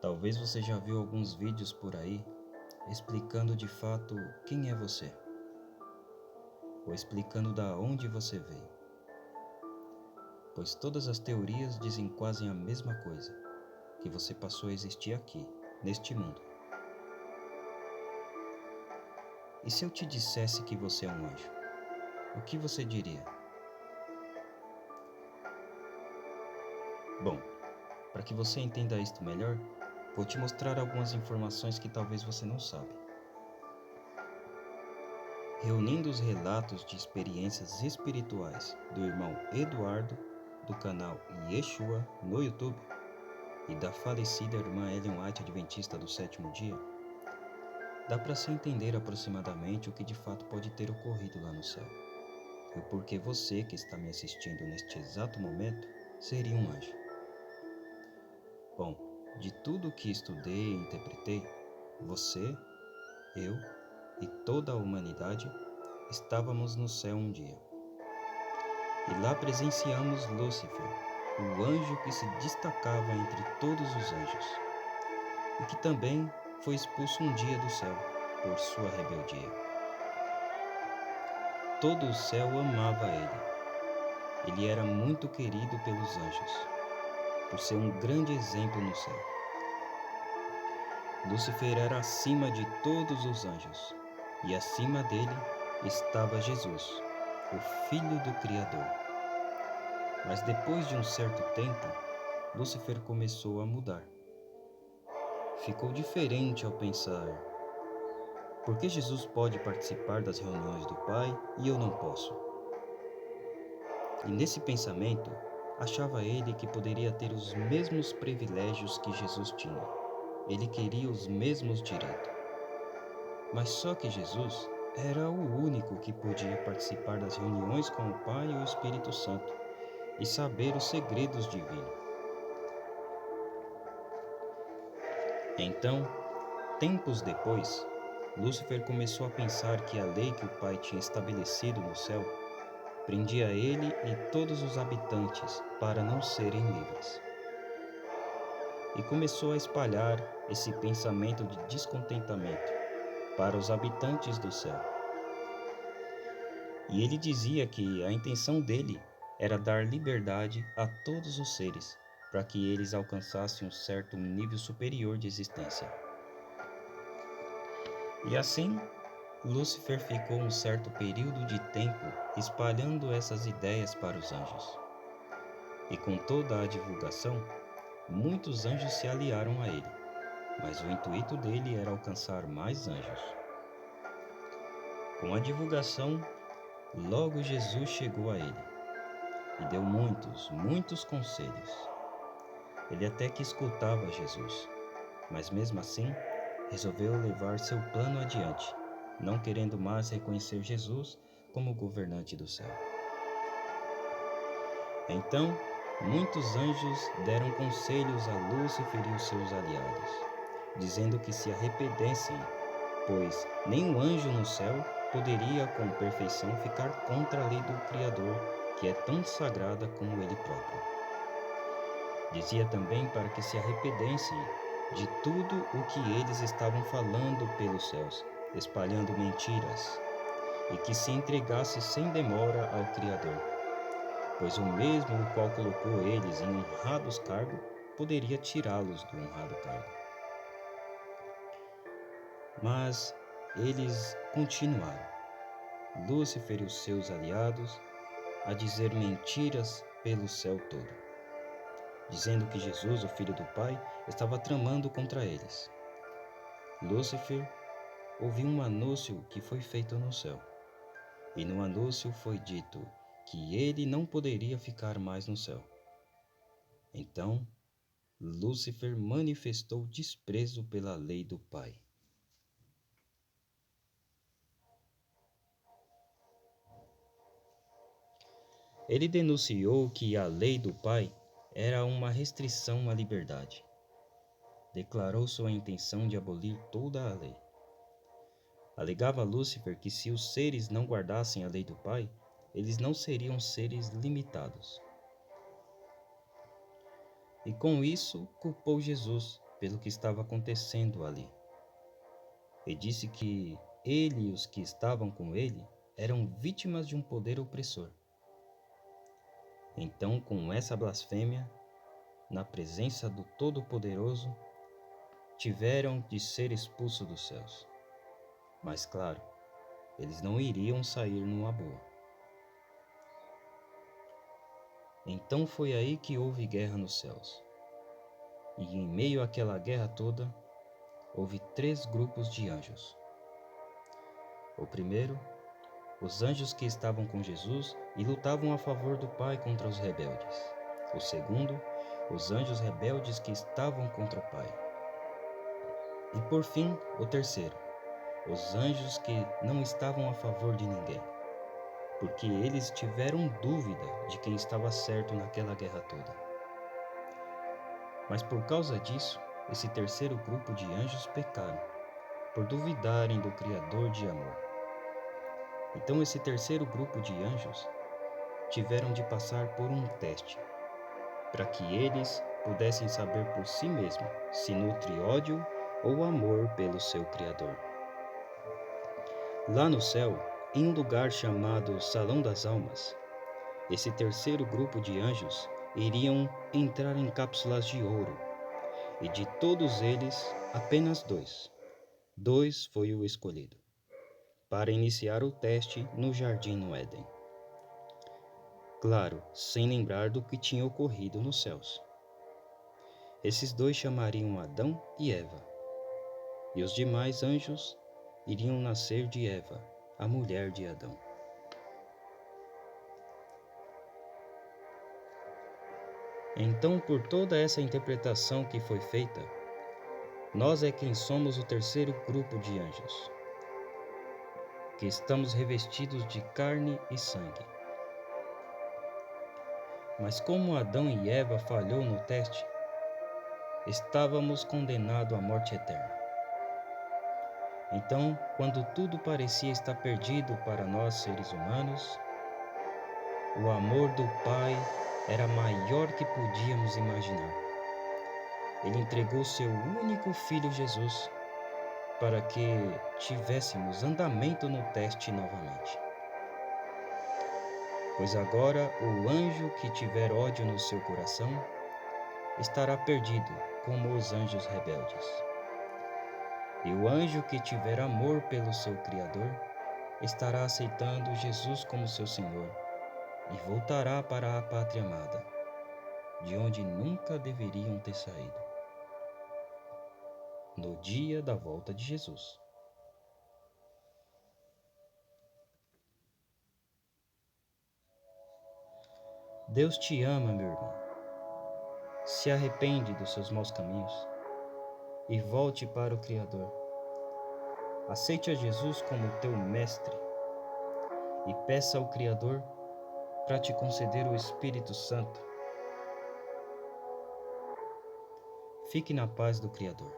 Talvez você já viu alguns vídeos por aí explicando de fato quem é você, ou explicando da onde você veio, pois todas as teorias dizem quase a mesma coisa, que você passou a existir aqui, neste mundo. E se eu te dissesse que você é um anjo, o que você diria? Bom, para que você entenda isto melhor, vou te mostrar algumas informações que talvez você não sabe. Reunindo os relatos de experiências espirituais do irmão Eduardo, do canal Yeshua no YouTube, e da falecida irmã Ellen White Adventista do Sétimo Dia, dá para se entender aproximadamente o que de fato pode ter ocorrido lá no céu, e o porquê você que está me assistindo neste exato momento seria um anjo. Bom, de tudo o que estudei e interpretei, você, eu e toda a humanidade estávamos no céu um dia. E lá presenciamos Lúcifer, o anjo que se destacava entre todos os anjos, e que também foi expulso um dia do céu por sua rebeldia. Todo o céu amava ele. Ele era muito querido pelos anjos, por ser um grande exemplo no céu. Lúcifer era acima de todos os anjos, e acima dele estava Jesus, o Filho do Criador. Mas depois de um certo tempo, Lúcifer começou a mudar. Ficou diferente ao pensar: por que Jesus pode participar das reuniões do Pai e eu não posso? E nesse pensamento, achava ele que poderia ter os mesmos privilégios que Jesus tinha. Ele queria os mesmos direitos. Mas só que Jesus era o único que podia participar das reuniões com o Pai e o Espírito Santo e saber os segredos divinos. Então, tempos depois, Lúcifer começou a pensar que a lei que o Pai tinha estabelecido no céu prendia ele e todos os habitantes para não serem livres. E começou a espalhar esse pensamento de descontentamento para os habitantes do céu. E ele dizia que a intenção dele era dar liberdade a todos os seres, para que eles alcançassem um certo nível superior de existência. E assim, Lúcifer ficou um certo período de tempo espalhando essas ideias para os anjos. E com toda a divulgação, muitos anjos se aliaram a ele, mas o intuito dele era alcançar mais anjos. Com a divulgação, logo Jesus chegou a ele e deu muitos conselhos. Ele até que escutava Jesus, mas mesmo assim resolveu levar seu plano adiante, não querendo mais reconhecer Jesus como governante do céu. Então, muitos anjos deram conselhos a Lúcifer e os seus aliados, dizendo que se arrependessem, pois nenhum anjo no céu poderia com perfeição ficar contra a lei do Criador, que é tão sagrada como ele próprio. Dizia também para que se arrependessem de tudo o que eles estavam falando pelos céus, espalhando mentiras, e que se entregasse sem demora ao Criador, pois o mesmo o qual colocou eles em honrados cargos poderia tirá-los do honrado cargo. Mas eles continuaram, Lúcifer e os seus aliados, a dizer mentiras pelo céu todo, dizendo que Jesus, o Filho do Pai, estava tramando contra eles. Lúcifer ouviu um anúncio que foi feito no céu, e no anúncio foi dito que ele não poderia ficar mais no céu. Então, Lúcifer manifestou desprezo pela lei do Pai. Ele denunciou que a lei do Pai era uma restrição à liberdade. Declarou sua intenção de abolir toda a lei. Alegava Lúcifer que se os seres não guardassem a lei do Pai, eles não seriam seres limitados. E com isso culpou Jesus, pelo que estava acontecendo ali, e disse que ele e os que estavam com ele eram vítimas de um poder opressor. Então, com essa blasfêmia, na presença do Todo-Poderoso, tiveram de ser expulsos dos céus. Mas, claro, eles não iriam sair numa boa. Então foi aí que houve guerra nos céus. E em meio àquela guerra toda, houve 3 grupos de anjos. O primeiro, os anjos que estavam com Jesus e lutavam a favor do Pai contra os rebeldes. O segundo, os anjos rebeldes que estavam contra o Pai. E por fim, o terceiro, os anjos que não estavam a favor de ninguém, porque eles tiveram dúvida de quem estava certo naquela guerra toda. Mas por causa disso, esse terceiro grupo de anjos pecaram, por duvidarem do Criador de amor. Então esse terceiro grupo de anjos tiveram de passar por um teste, para que eles pudessem saber por si mesmos se nutre ódio ou amor pelo seu Criador. Lá no céu, em um lugar chamado Salão das Almas, esse terceiro grupo de anjos iriam entrar em cápsulas de ouro, e de todos eles, apenas 2 foi o escolhido, para iniciar o teste no jardim no Éden. Claro, sem lembrar do que tinha ocorrido nos céus. Esses 2 chamariam Adão e Eva, e os demais anjos iriam nascer de Eva, a mulher de Adão. Então, por toda essa interpretação que foi feita, nós é quem somos o terceiro grupo de anjos, que estamos revestidos de carne e sangue. Mas como Adão e Eva falhou no teste, estávamos condenados à morte eterna. Então, quando tudo parecia estar perdido para nós seres humanos, o amor do Pai era maior que podíamos imaginar. Ele entregou seu único Filho Jesus para que tivéssemos andamento no teste novamente. Pois agora o anjo que tiver ódio no seu coração estará perdido como os anjos rebeldes. E o anjo que tiver amor pelo seu Criador estará aceitando Jesus como seu Senhor e voltará para a pátria amada, de onde nunca deveriam ter saído, no dia da volta de Jesus. Deus te ama, meu irmão. Se arrepende dos seus maus caminhos e volte para o Criador. Aceite a Jesus como teu mestre e peça ao Criador para te conceder o Espírito Santo. Fique na paz do Criador.